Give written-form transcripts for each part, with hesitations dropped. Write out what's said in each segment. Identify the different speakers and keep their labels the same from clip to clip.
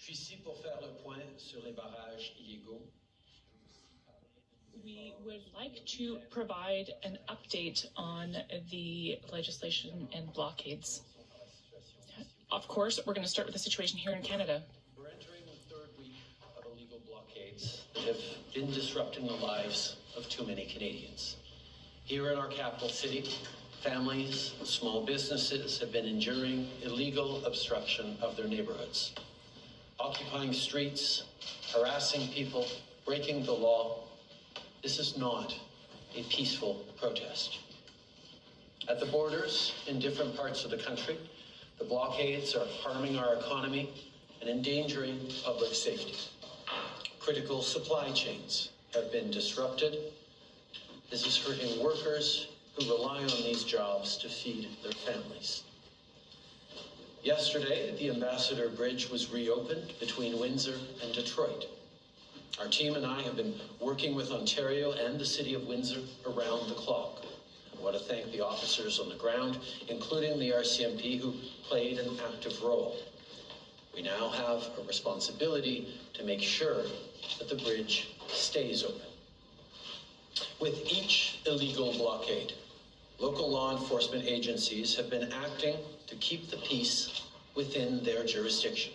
Speaker 1: suis ici pour faire le point sur les barrages illégaux.
Speaker 2: We would like to provide an update on the legislation and blockades. Of course, we're going to start with the situation here in Canada.
Speaker 1: We're entering the third week of illegal blockades that have been disrupting the lives of too many Canadians. Here in our capital city, families and small businesses have been enduring illegal obstruction of their neighborhoods, occupying streets, harassing people, breaking the law. This is not a peaceful protest. At the borders in different parts of the country, the blockades are harming our economy and endangering public safety. Critical supply chains have been disrupted. This is hurting workers who rely on these jobs to feed their families. Yesterday, the Ambassador Bridge was reopened between Windsor and Detroit. Our team and I have been working with Ontario and the City of Windsor around the clock. I want to thank the officers on the ground, including the RCMP, who played an active role. We now have a responsibility to make sure that the bridge stays open. With each illegal blockade, local law enforcement agencies have been acting to keep the peace within their jurisdiction.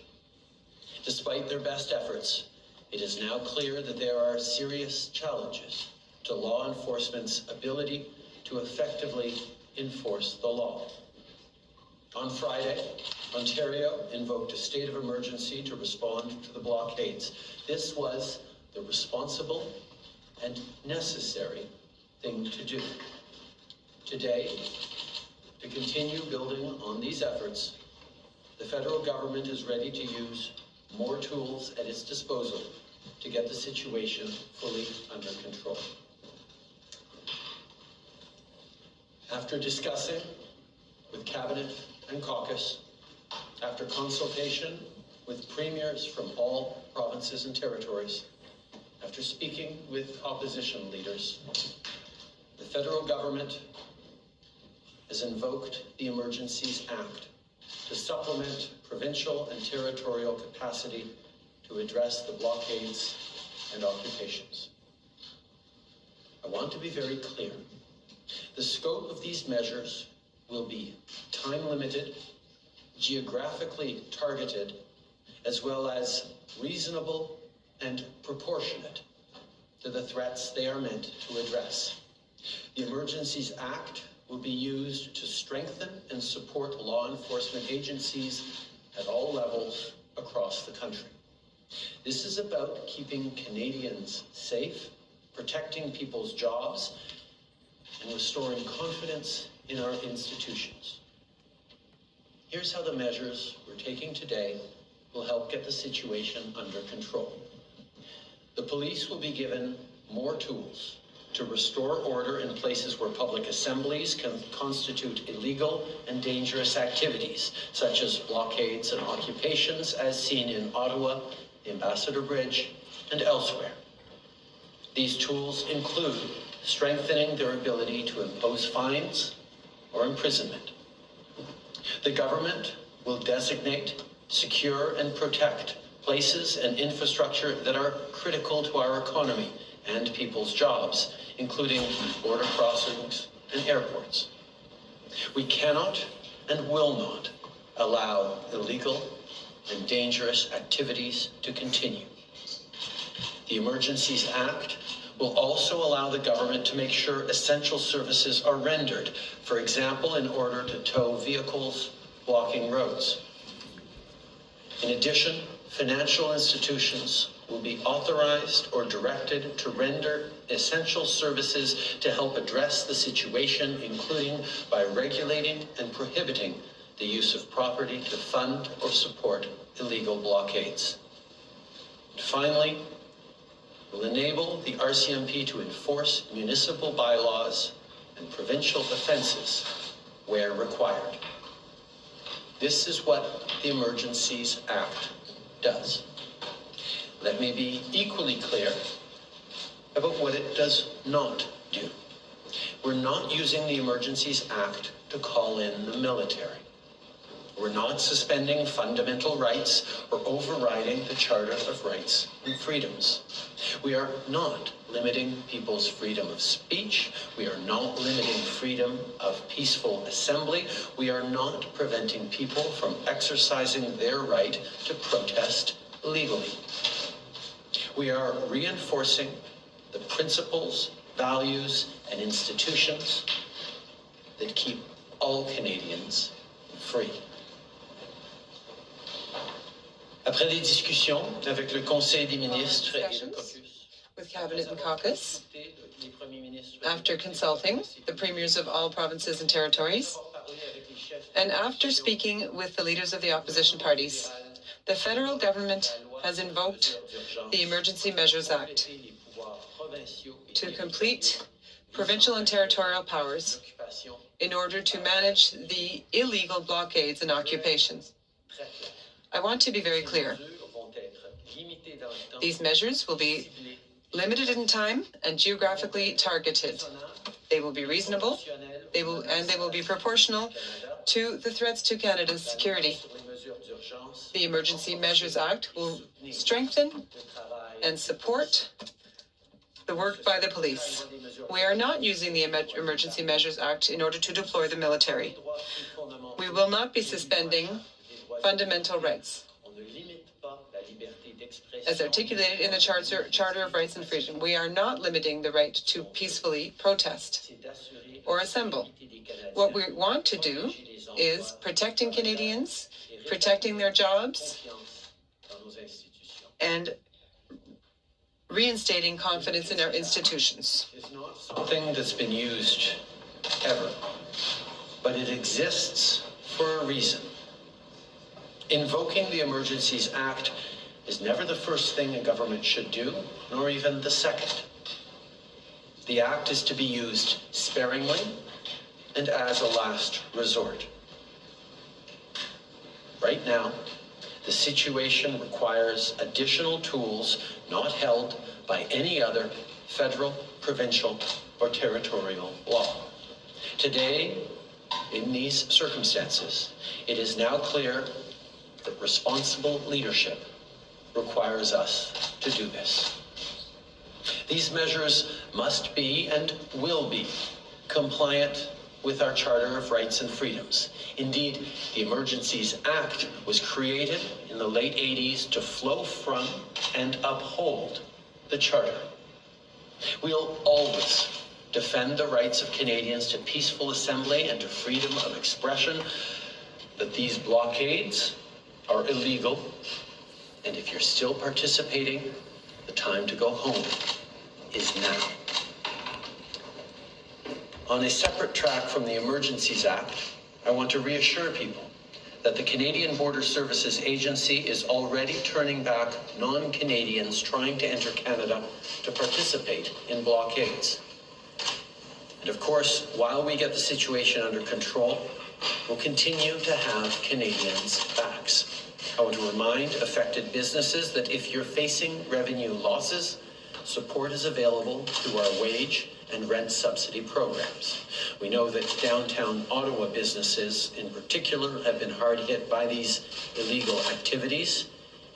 Speaker 1: Despite their best efforts, it is now clear that there are serious challenges to law enforcement's ability to effectively enforce the law. On Friday, Ontario invoked a state of emergency to respond to the blockades. This was the responsible and necessary thing to do. Today, to continue building on these efforts, the federal government is ready to use more tools at its disposal to get the situation fully under control. After discussing with Cabinet and Caucus, after consultation with premiers from all provinces and territories, after speaking with opposition leaders, the federal government has invoked the Emergencies Act to supplement provincial and territorial capacity to address the blockades and occupations. I want to be very clear. The scope of these measures will be time-limited, geographically targeted, as well as reasonable and proportionate to the threats they are meant to address. The Emergencies Act will be used to strengthen and support law enforcement agencies at all levels across the country. This is about keeping Canadians safe, protecting people's jobs, and restoring confidence in our institutions. Here's how the measures we're taking today will help get the situation under control. The police will be given more tools to restore order in places where public assemblies can constitute illegal and dangerous activities, such as blockades and occupations, as seen in Ottawa, the Ambassador Bridge, and elsewhere. These tools include strengthening their ability to impose fines or imprisonment. The government will designate, secure, and protect places and infrastructure that are critical to our economy and people's jobs, including border crossings and airports. We cannot and will not allow illegal and dangerous activities to continue. The Emergencies Act will also allow the government to make sure essential services are rendered, for example, in order to tow vehicles blocking roads. In addition, financial institutions will be authorized or directed to render essential services to help address the situation, including by regulating and prohibiting the use of property to fund or support illegal blockades. And finally, will enable the RCMP to enforce municipal bylaws and provincial offenses where required. This is what the Emergencies Act does. Let me be equally clear about what it does not do. We're not using the Emergencies Act to call in the military. We're not suspending fundamental rights or overriding the Charter of Rights and Freedoms. We are not limiting people's freedom of speech. We are not limiting freedom of peaceful assembly. We are not preventing people from exercising their right to protest legally. We are reinforcing the principles, values, and institutions that keep all Canadians free. Après des discussions avec le Conseil des ministres et le caucus,
Speaker 3: with Cabinet and Caucus, after consulting the premiers of all provinces and territories, and after speaking with the leaders of the opposition parties, the federal government has invoked the Emergency Measures Act to complete provincial and territorial powers in order to manage the illegal blockades and occupations. I want to be very clear. These measures will be limited in time and geographically targeted. They will be reasonable, they will be proportional to the threats to Canada's security. The Emergency Measures Act will strengthen and support the work by the police. We are not using the Emergency Measures Act in order to deploy the military. We will not be suspending fundamental rights, as articulated in the Charter of Rights and Freedom. We are not limiting the right to peacefully protest or assemble. What we want to do is protecting Canadians, protecting their jobs, and reinstating confidence in our institutions.
Speaker 1: It's not something that's been used ever, but it exists for a reason. Invoking the Emergencies Act is never the first thing a government should do, nor even the second. The act is to be used sparingly and as a last resort. Right now, the situation requires additional tools not held by any other federal, provincial, or territorial law. Today, in these circumstances, it is now clear that responsible leadership requires us to do this. These measures must be and will be compliant with our Charter of Rights and Freedoms. Indeed, the Emergencies Act was created in the late 80s to flow from and uphold the Charter. We'll always defend the rights of Canadians to peaceful assembly and to freedom of expression, but these blockades are illegal, and if you're still participating, the time to go home is now. On a separate track from the Emergencies Act, I want to reassure people that the Canadian Border Services Agency is already turning back non-Canadians trying to enter Canada to participate in blockades. And of course, while we get the situation under control, we'll continue to have Canadians' backs. I want to remind affected businesses that if you're facing revenue losses, support is available through our wage and rent subsidy programs. We know that downtown Ottawa businesses in particular have been hard hit by these illegal activities.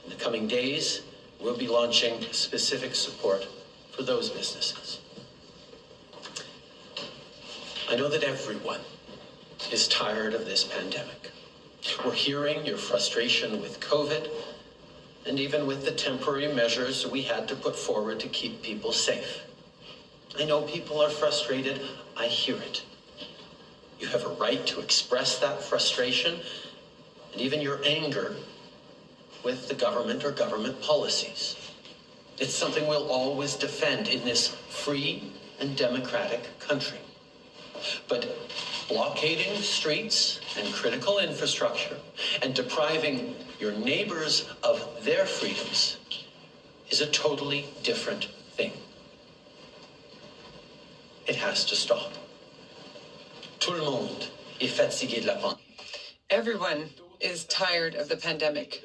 Speaker 1: In the coming days, we'll be launching specific support for those businesses. I know that everyone is tired of this pandemic. We're hearing your frustration with COVID and even with the temporary measures we had to put forward to keep people safe. I know people are frustrated. I hear it. You have a right to express that frustration and even your anger with the government or government policies. It's something we'll always defend in this free and democratic country. But blockading streets and critical infrastructure and depriving your neighbors of their freedoms is a totally different thing. It has to stop. Tout le monde est fatigué de la pandémie.
Speaker 3: Everyone is tired of the pandemic.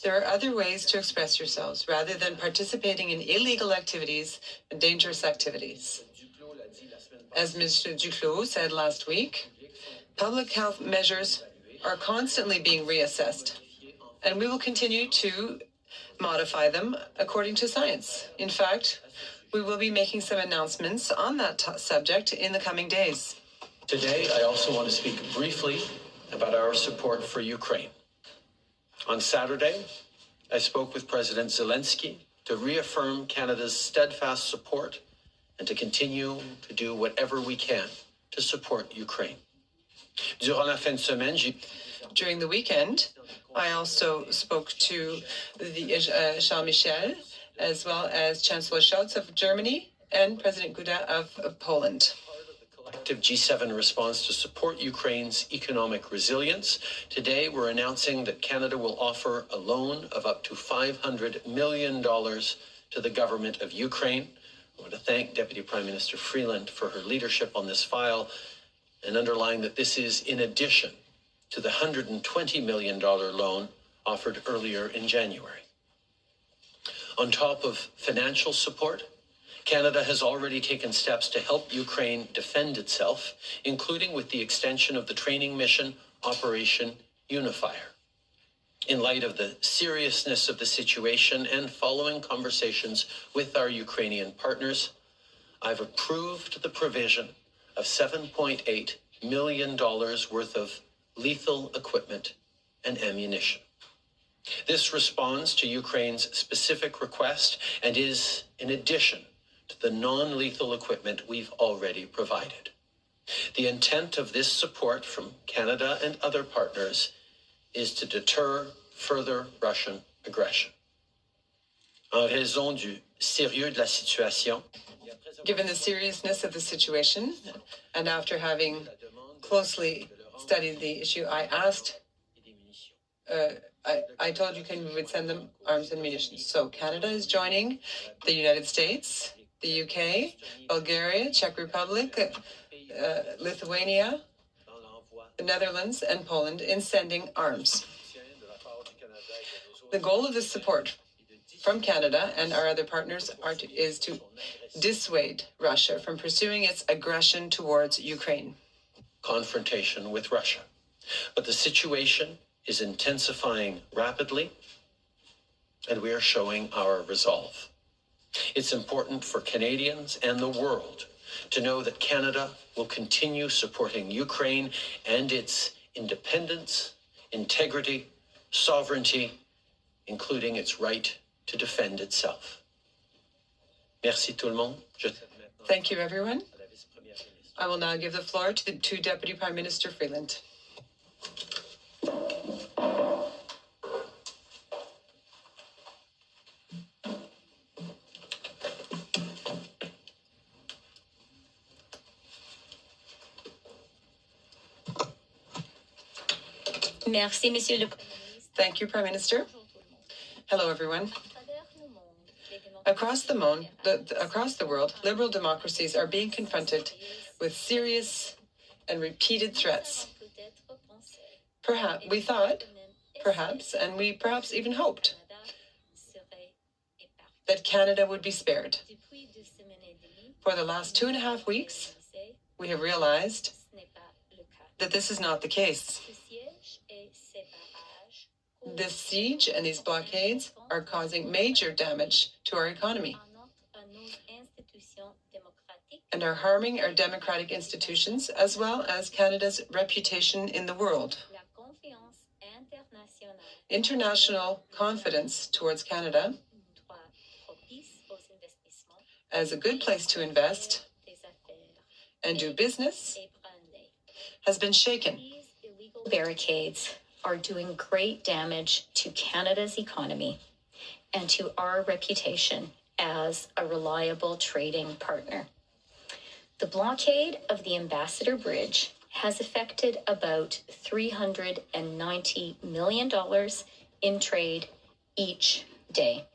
Speaker 3: There are other ways to express yourselves rather than participating in illegal activities and dangerous activities. As Mr. Duclos said last week, public health measures are constantly being reassessed, and we will continue to modify them according to science. In fact, we will be making some announcements on that subject in the coming days.
Speaker 1: Today, I also want to speak briefly about our support for Ukraine. On Saturday, I spoke with President Zelensky to reaffirm Canada's steadfast support and to continue to do whatever we can to support Ukraine. Durant la fin de semaine,
Speaker 3: During the weekend, I also spoke to the Charles Michel, as well as Chancellor Scholz of Germany and President Duda of Poland.
Speaker 1: Collective G7 response to support Ukraine's economic resilience. Today, we're announcing that Canada will offer a loan of up to $500 million to the government of Ukraine. I want to thank Deputy Prime Minister Freeland for her leadership on this file and underline that this is in addition to the $120 million loan offered earlier in January. On top of financial support, Canada has already taken steps to help Ukraine defend itself, including with the extension of the training mission Operation Unifier. In light of the seriousness of the situation and following conversations with our Ukrainian partners, I've approved the provision of $7.8 million worth of lethal equipment and ammunition. This responds to Ukraine's specific request and is in addition to the non-lethal equipment we've already provided. The intent of this support from Canada and other partners is to deter further Russian aggression. En raison du sérieux de la situation,
Speaker 3: Given the seriousness of the situation, and after having closely studied the issue, I asked, I told Ukraine we would send them arms and munitions. So Canada is joining the United States, the UK, Bulgaria, Czech Republic, Lithuania, the Netherlands, and Poland in sending arms. The goal of this support from Canada and our other partners is to dissuade Russia from pursuing its aggression towards Ukraine.
Speaker 1: Confrontation with Russia. But the situation is intensifying rapidly, and we are showing our resolve. It's important for Canadians and the world to know that Canada will continue supporting Ukraine and its independence, integrity, sovereignty, including its right to defend itself. Merci tout le monde.
Speaker 3: Thank you, everyone. I will now give the floor to Deputy Prime Minister Freeland.
Speaker 4: Merci, Monsieur le
Speaker 3: Thank you, Prime Minister. Hello, everyone. Across the world, liberal democracies are being confronted with serious and repeated threats. Perhaps we thought, and we perhaps even hoped, that Canada would be spared. For the last 2.5 weeks, we have realized that this is not the case. This siege and these blockades are causing major damage to our economy and are harming our democratic institutions as well as Canada's reputation in the world. International confidence towards Canada as a good place to invest and do business has been shaken.
Speaker 4: barricades are doing great damage to Canada's economy and to our reputation as a reliable trading partner. The blockade of the Ambassador Bridge has affected about $390 million in trade each day.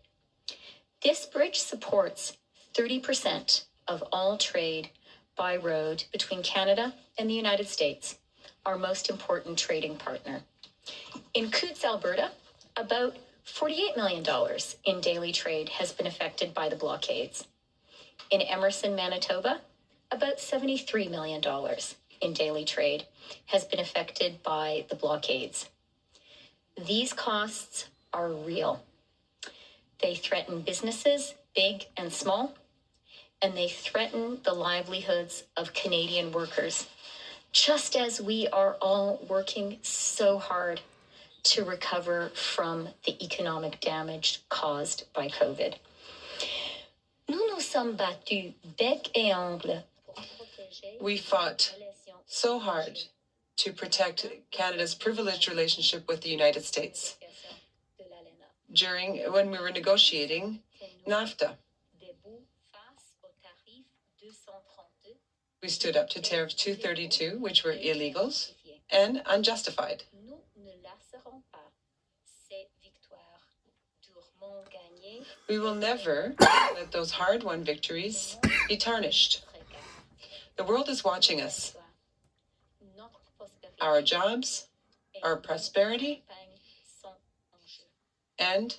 Speaker 4: This bridge supports 30% of all trade by road between Canada and the United States, our most important trading partner. In Coutts, Alberta, about $48 million in daily trade has been affected by the blockades. In Emerson, Manitoba, about $73 million. in daily trade has been affected by the blockades. These costs are real. They threaten businesses, big and small, and they threaten the livelihoods of Canadian workers, just as we are all working so hard to recover from the economic damage caused by COVID. Nous nous sommes battus bec et ongle.
Speaker 3: We fought so hard to protect Canada's privileged relationship with the United States when we were negotiating NAFTA. We stood up to Tariff 232, which were illegals and unjustified. We will never let those hard-won victories be tarnished. The world is watching us. Our jobs, our prosperity, and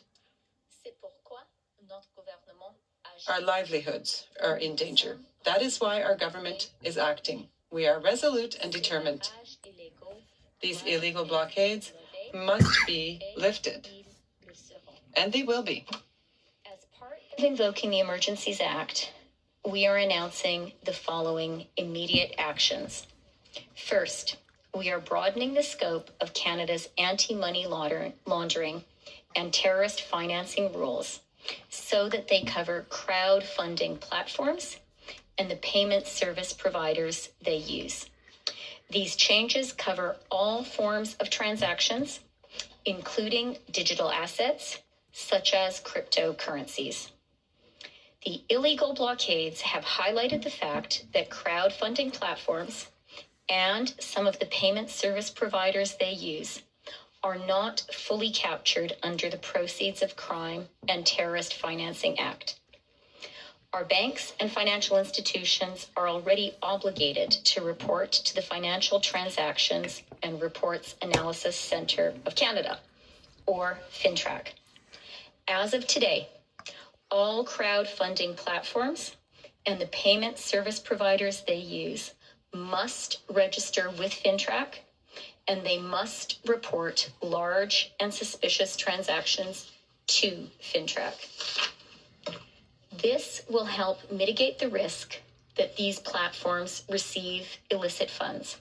Speaker 3: our livelihoods are in danger. That is why our government is acting. We are resolute and determined. These illegal blockades must be lifted, and they will be.
Speaker 4: As part of invoking the Emergencies Act, we are announcing the following immediate actions. First, we are broadening the scope of Canada's anti-money laundering and terrorist financing rules so that they cover crowdfunding platforms and the payment service providers they use. These changes cover all forms of transactions, including digital assets, such as cryptocurrencies. The illegal blockades have highlighted the fact that crowdfunding platforms and some of the payment service providers they use are not fully captured under the Proceeds of Crime and Terrorist Financing Act. Our banks and financial institutions are already obligated to report to the Financial Transactions and Reports Analysis Centre of Canada, or FINTRAC. As of today, all crowdfunding platforms and the payment service providers they use must register with FINTRAC, and they must report large and suspicious transactions to FINTRAC. This will help mitigate the risk that these platforms receive illicit funds,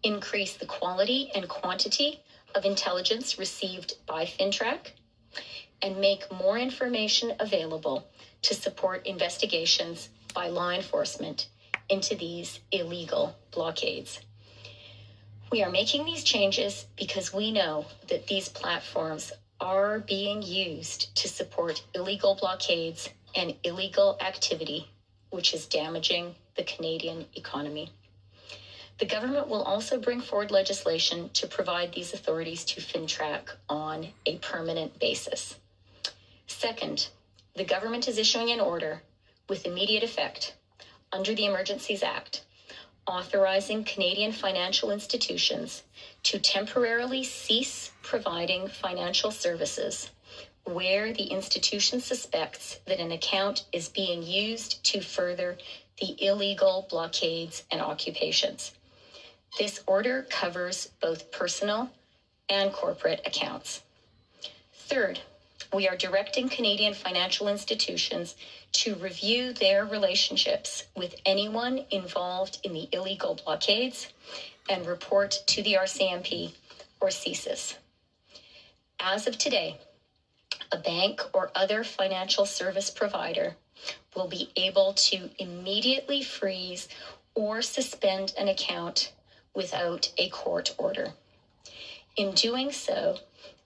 Speaker 4: increase the quality and quantity of intelligence received by FINTRAC, and make more information available to support investigations by law enforcement into these illegal blockades. We are making these changes because we know that these platforms are being used to support illegal blockades and illegal activity, which is damaging the Canadian economy. The government will also bring forward legislation to provide these authorities to FINTRAC on a permanent basis. Second, the government is issuing an order with immediate effect under the Emergencies Act, authorizing Canadian financial institutions to temporarily cease providing financial services where the institution suspects that an account is being used to further the illegal blockades and occupations. This order covers both personal and corporate accounts. Third, we are directing Canadian financial institutions to review their relationships with anyone involved in the illegal blockades and report to the RCMP or CSIS. As of today, a bank or other financial service provider will be able to immediately freeze or suspend an account without a court order. In doing so,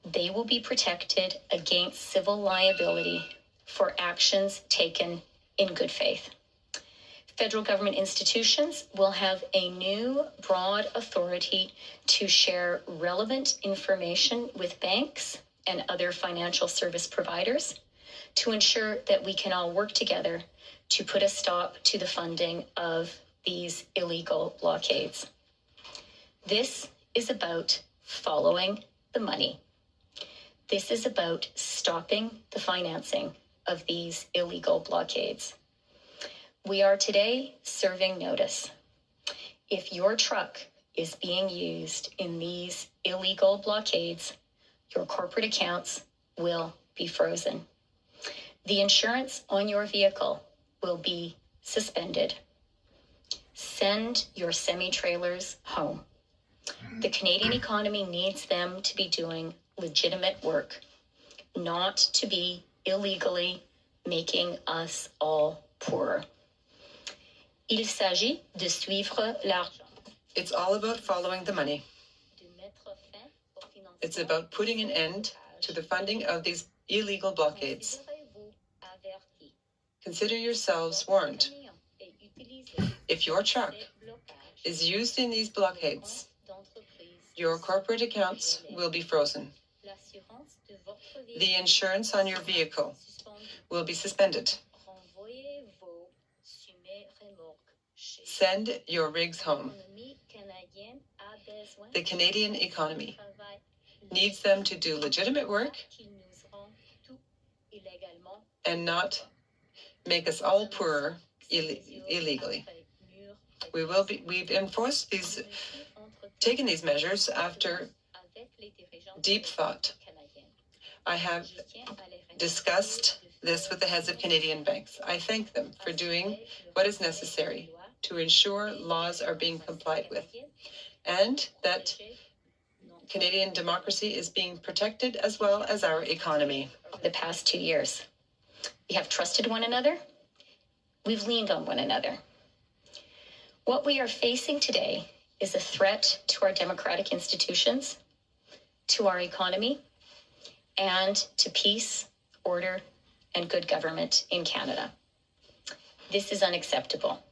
Speaker 4: they will be protected against civil liability for actions taken in good faith. Federal government institutions will have a new broad authority to share relevant information with banks and other financial service providers to ensure that we can all work together to put a stop to the funding of these illegal blockades. This is about following the money. This is about stopping the financing of these illegal blockades. We are today serving notice. If your truck is being used in these illegal blockades, your corporate accounts will be frozen. The insurance on your vehicle will be suspended. Send your semi-trailers home. The Canadian economy needs them to be doing legitimate work, not to be illegally making us all poorer. Il s'agit de suivre l'argent.
Speaker 3: It's all about following the money. It's about putting an end to the funding of these illegal blockades. Consider yourselves warned. If your truck is used in these blockades, your corporate accounts will be frozen. The insurance on your vehicle will be suspended. Send your rigs home. The Canadian economy needs them to do legitimate work and not make us all poorer illegally. We've enforced taken these measures after deep thought. I have discussed this with the heads of Canadian banks. I thank them for doing what is necessary to ensure laws are being complied with and that Canadian democracy is being protected as well as our economy.
Speaker 4: The past 2 years, we have trusted one another. We've leaned on one another. What we are facing today is a threat to our democratic institutions, to our economy, and to peace, order, and good government in Canada. This is unacceptable.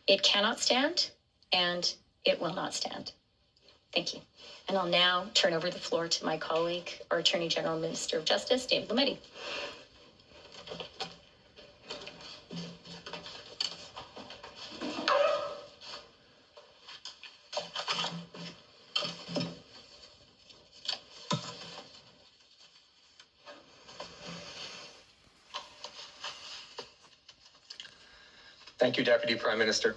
Speaker 4: It cannot stand, and it will not stand. Thank you. And I'll now turn over the floor to my colleague, our Attorney General, Minister of Justice, David Lametti.
Speaker 5: Thank you, Deputy Prime Minister.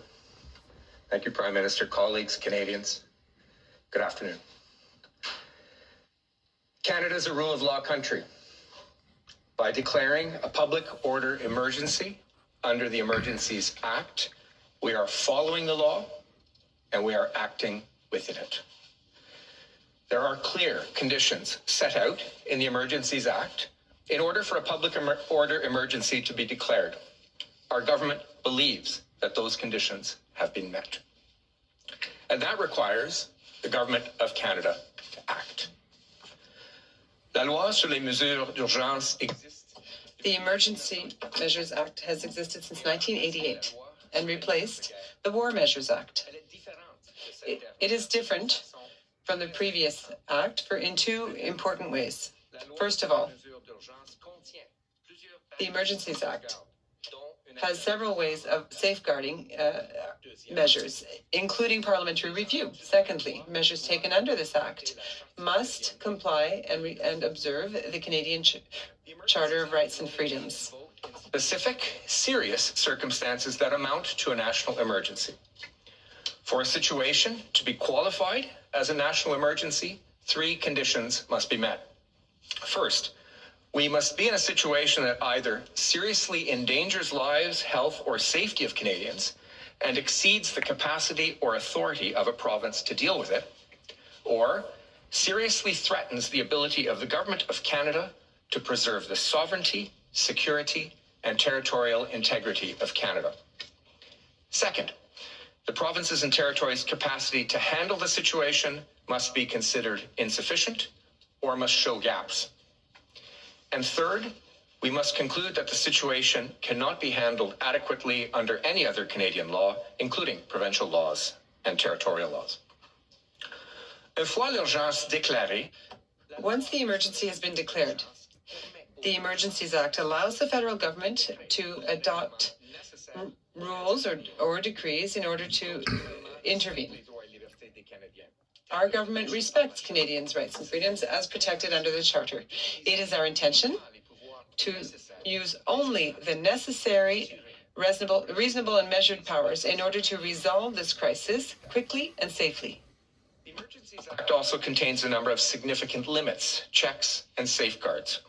Speaker 5: Thank you, Prime Minister, colleagues, Canadians. Good afternoon. Canada is a rule of law country. By declaring a public order emergency under the Emergencies Act, we are following the law and we are acting within it. There are clear conditions set out in the Emergencies Act in order for a public order emergency to be declared. Our government believes that those conditions have been met. And that requires the Government of Canada to act. La loi sur les mesures d'urgence existe.
Speaker 3: The Emergency Measures Act has existed since 1988 and replaced the War Measures Act. It is different from the previous act in two important ways. First of all, the Emergencies Act has several ways of safeguarding measures, including parliamentary review. Secondly, measures taken under this act must comply and observe the Canadian Charter of Rights and Freedoms.
Speaker 5: Specific, serious circumstances that amount to a national emergency. For a situation to be qualified as a national emergency, 3 conditions must be met. First, we must be in a situation that either seriously endangers lives, health, or safety of Canadians and exceeds the capacity or authority of a province to deal with it, or seriously threatens the ability of the Government of Canada to preserve the sovereignty, security, and territorial integrity of Canada. Second, the provinces and territories' capacity to handle the situation must be considered insufficient or must show gaps. And third, we must conclude that the situation cannot be handled adequately under any other Canadian law, including provincial laws and territorial laws. Une fois l'urgence déclarée,
Speaker 3: once the emergency has been declared, the Emergencies Act allows the federal government to adopt rules or decrees in order to intervene. Our government respects Canadians' rights and freedoms as protected under the Charter. It is our intention to use only the necessary reasonable and measured powers in order to resolve this crisis quickly and safely.
Speaker 5: The Emergencies Act also contains a number of significant limits, checks, and safeguards.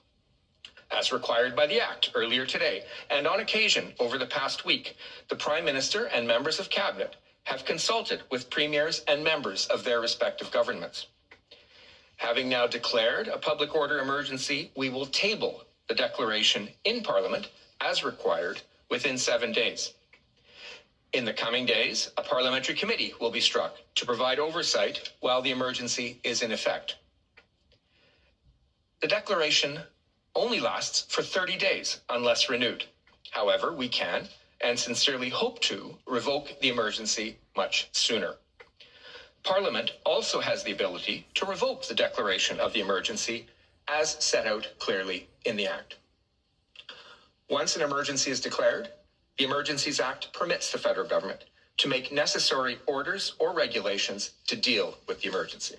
Speaker 5: As required by the Act earlier today, and on occasion over the past week, the Prime Minister and members of Cabinet have consulted with premiers and members of their respective governments. Having now declared a public order emergency, we will table the declaration in Parliament as required within 7 days. In the coming days, a parliamentary committee will be struck to provide oversight while the emergency is in effect. The declaration only lasts for 30 days unless renewed. However, we can and sincerely hope to revoke the emergency much sooner. Parliament also has the ability to revoke the declaration of the emergency as set out clearly in the Act. Once an emergency is declared, the Emergencies Act permits the federal government to make necessary orders or regulations to deal with the emergency.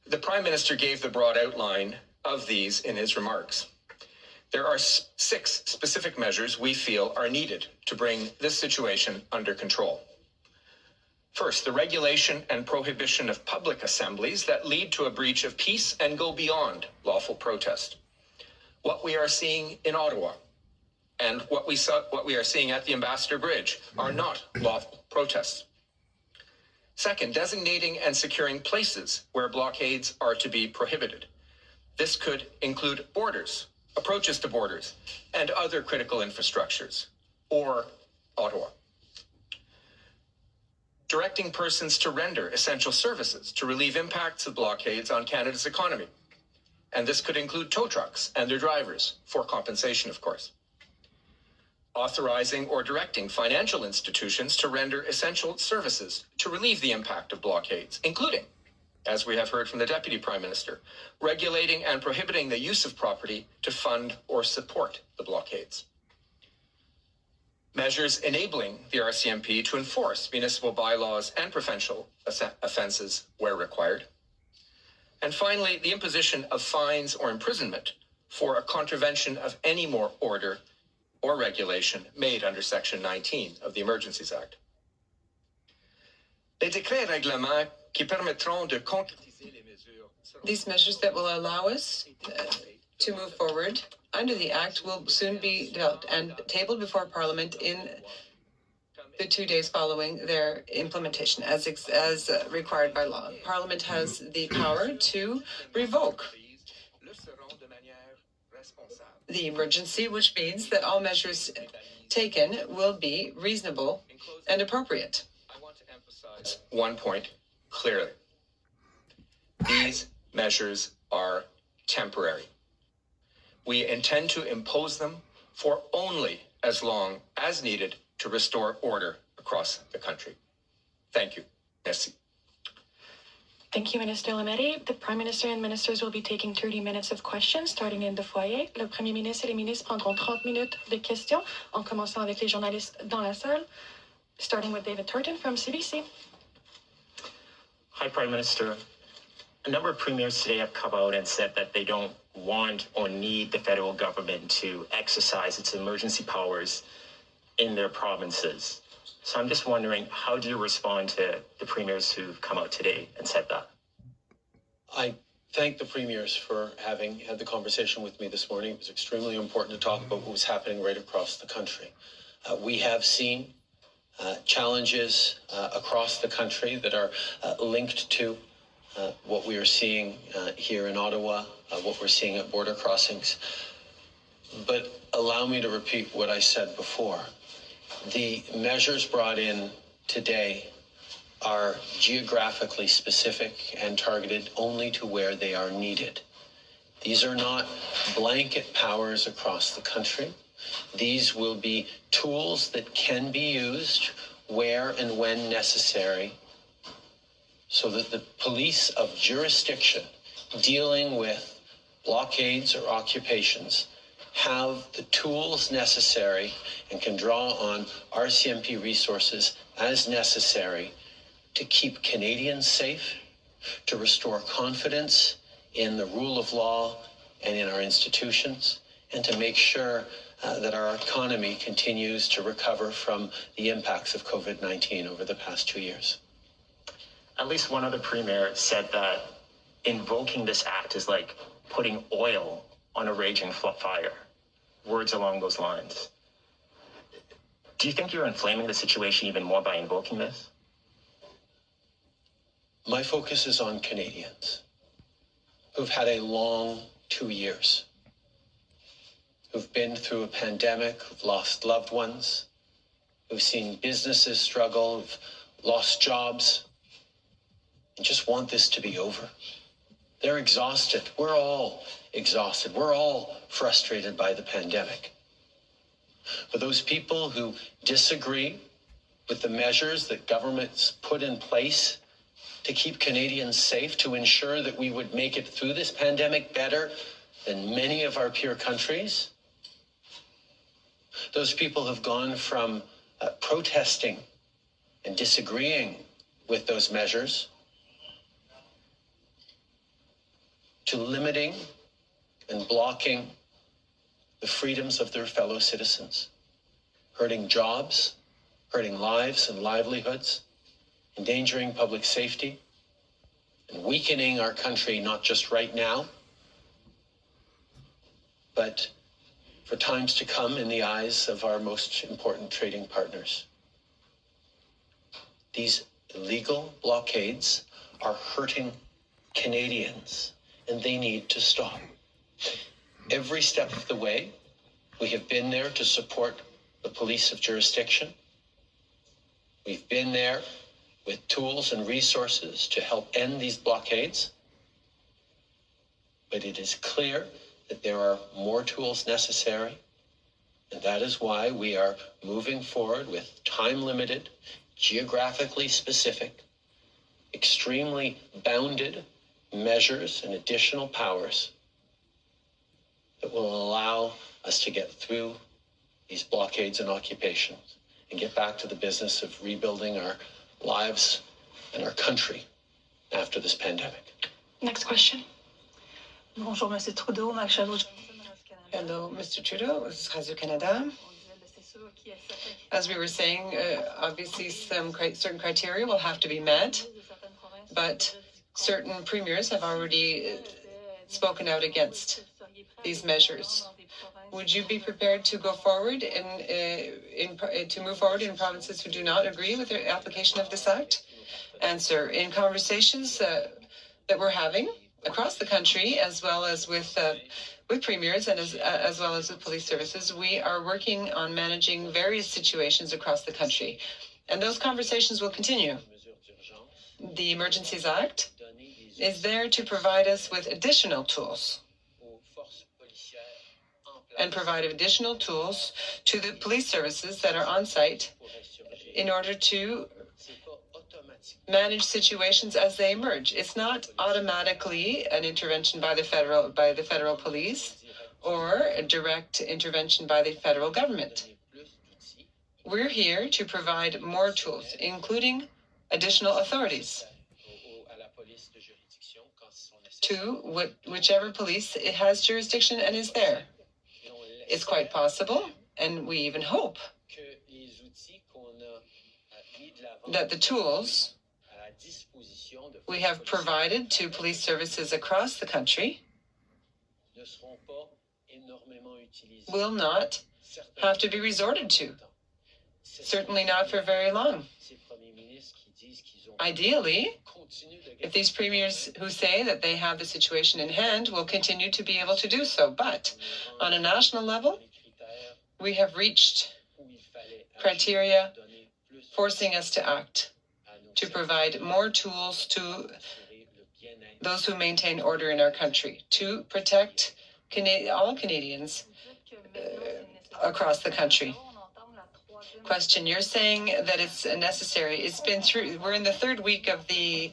Speaker 5: The Prime Minister gave the broad outline of these in his remarks. There are 6 specific measures we feel are needed to bring this situation under control. First, the regulation and prohibition of public assemblies that lead to a breach of peace and go beyond lawful protest. What we are seeing in Ottawa and what we are seeing at the Ambassador Bridge are not lawful protests. Second, designating and securing places where blockades are to be prohibited. This could include borders, approaches to borders, and other critical infrastructures, or Ottawa. Directing persons to render essential services to relieve impacts of blockades on Canada's economy. And this could include tow trucks and their drivers, for compensation, of course. Authorizing or directing financial institutions to render essential services to relieve the impact of blockades, including, as we have heard from the Deputy Prime Minister, regulating and prohibiting the use of property to fund or support the blockades. Measures enabling the RCMP to enforce municipal bylaws and provincial offences where required. And finally, the imposition of fines or imprisonment for a contravention of any more order or regulation made under Section 19 of the Emergencies Act. Les décrets et règlements qui permettront de concrétiser les mesures.
Speaker 3: These measures that will allow us to move forward under the Act will soon be developed and tabled before Parliament in the 2 days following their implementation, as required by law. Parliament has the power to revoke the emergency, which means that all measures taken will be reasonable and appropriate.
Speaker 5: I want to emphasize one point clearly. These measures are temporary. We intend to impose them for only as long as needed to restore order across the country. Thank you. Merci.
Speaker 6: Thank you, Minister Lametti. The Prime Minister and Ministers will be taking 30 minutes of questions, starting in the foyer. Le Premier ministre et les ministres prendront 30 minutes de questions, en commençant avec les journalistes dans la salle, starting with David Turton from CBC.
Speaker 7: Hi, Prime Minister. A number of premiers today have come out and said that they don't want or need the federal government to exercise its emergency powers in their provinces. So I'm just wondering, how do you respond to the premiers who've come out today and said that?
Speaker 1: I thank the premiers for having had the conversation with me this morning. It was extremely important to talk about what was happening right across the country. We have seen challenges across the country that are linked to what we are seeing here in Ottawa, what we're seeing at border crossings. But allow me to repeat what I said before. The measures brought in today are geographically specific and targeted only to where they are needed. These are not blanket powers across the country. These will be tools that can be used where and when necessary so that the police of jurisdiction dealing with blockades or occupations have the tools necessary and can draw on RCMP resources as necessary to keep Canadians safe, to restore confidence in the rule of law and in our institutions, and to make sure that our economy continues to recover from the impacts of COVID-19 over the past 2 years.
Speaker 7: At least one other premier said that invoking this act is like putting oil on a raging fire. Words along those lines. Do you think you're inflaming the situation even more by invoking this?
Speaker 1: My focus is on Canadians who've had a long 2 years, who've been through a pandemic, who've lost loved ones, who've seen businesses struggle, who've lost jobs, and just want this to be over. They're exhausted. We're all exhausted. We're all frustrated by the pandemic. For those people who disagree with the measures that governments put in place to keep Canadians safe, to ensure that we would make it through this pandemic better than many of our peer countries, those people have gone from protesting and disagreeing with those measures to limiting and blocking the freedoms of their fellow citizens, hurting jobs, hurting lives and livelihoods, endangering public safety, and weakening our country, not just right now, but for times to come in the eyes of our most important trading partners. These illegal blockades are hurting Canadians, and they need to stop. Every step of the way, we have been there to support the police of jurisdiction. We've been there with tools and resources to help end these blockades. But it is clear that there are more tools necessary, and that is why we are moving forward with time-limited, geographically specific, extremely bounded measures and additional powers that will allow us to get through these blockades and occupations and get back to the business of rebuilding our lives and our country after this pandemic.
Speaker 6: Next question.
Speaker 8: Bonjour, Monsieur Trudeau. Max Chalot.
Speaker 3: Hello, Mr. Trudeau. This is Radio Canada. As we were saying, obviously some certain criteria will have to be met, but certain premiers have already spoken out against these measures. Would you be prepared to go forward to move forward in provinces who do not agree with the application of this act? Answer: in conversations that we're having across the country, as well as with premiers and as well as with police services, we are working on managing various situations across the country, and those conversations will continue. The Emergencies Act is there to provide us with additional tools and provide additional tools to the police services that are on site in order to manage situations as they emerge. It's not automatically an intervention by the federal police or a direct intervention by the federal government. We're here to provide more tools, including additional authorities to whichever police it has jurisdiction and is there. It's quite possible, and we even hope, that the tools we have provided to police services across the country will not have to be resorted to. Certainly not for very long. Ideally, if these premiers who say that they have the situation in hand will continue to be able to do so. But on a national level, we have reached criteria forcing us to act, to provide more tools to those who maintain order in our country, to protect all Canadians across the country. Question: you're saying that it's necessary. It's been through. We're in the third week of these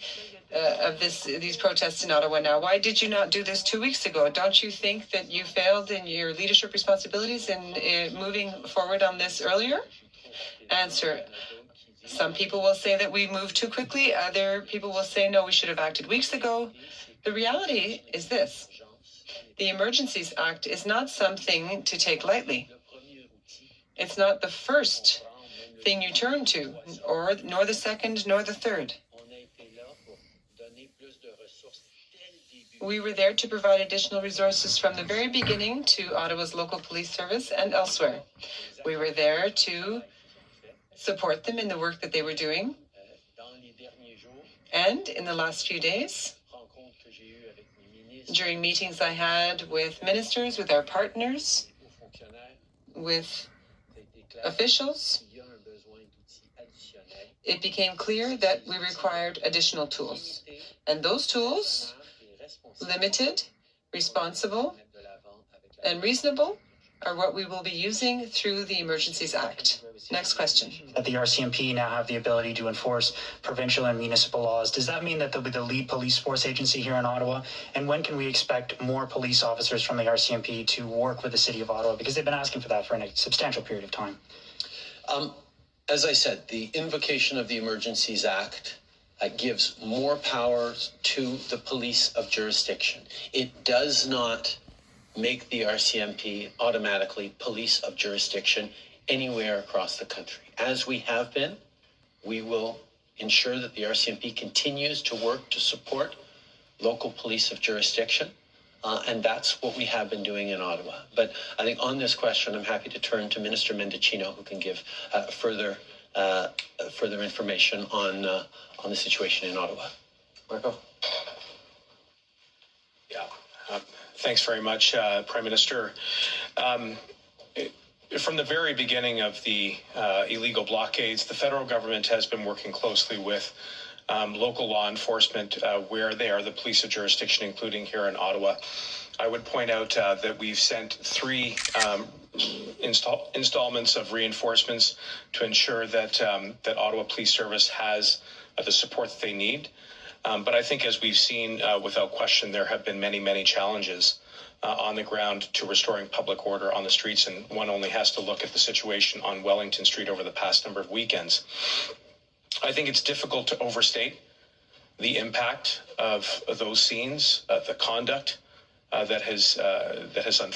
Speaker 3: protests in Ottawa now. Why did you not do this 2 weeks ago? Don't you think that you failed in your leadership responsibilities in moving forward on this earlier? Answer: some people will say that we moved too quickly. Other people will say, no, we should have acted weeks ago. The reality is this: the Emergencies Act is not something to take lightly. It's not the first thing you turn to, nor the second, nor the third. We were there to provide additional resources from the very beginning to Ottawa's local police service and elsewhere. We were there to support them in the work that they were doing. And in the last few days, during meetings I had with ministers, with our partners, with officials, it became clear that we required additional tools. And those tools, limited, responsible, and reasonable, are what we will be using through the Emergencies Act. Next question.
Speaker 9: That the RCMP now have the ability to enforce provincial and municipal laws. Does that mean that they'll be the lead police force agency here in Ottawa? And when can we expect more police officers from the RCMP to work with the City of Ottawa? Because they've been asking for that for a substantial period of time.
Speaker 1: As I said, the invocation of the Emergencies Act gives more powers to the police of jurisdiction. It does not make the RCMP automatically police of jurisdiction anywhere across the country. As we have been, we will ensure that the RCMP continues to work to support local police of jurisdiction, and that's what we have been doing in Ottawa. But I think on this question, I'm happy to turn to Minister Mendocino, who can give further information on the situation in Ottawa. Marco?
Speaker 10: Yeah. Thanks very much, Prime Minister. From the very beginning of the illegal blockades, the federal government has been working closely with local law enforcement where they are the police of jurisdiction, including here in Ottawa. I would point out that we've sent 3 installments of reinforcements to ensure that that Ottawa Police Service has the support that they need. But I think, as we've seen, without question, there have been many, many challenges on the ground to restoring public order on the streets, and one only has to look at the situation on Wellington Street over the past number of weekends. I think it's difficult to overstate the impact of those scenes, the conduct that has unfolded.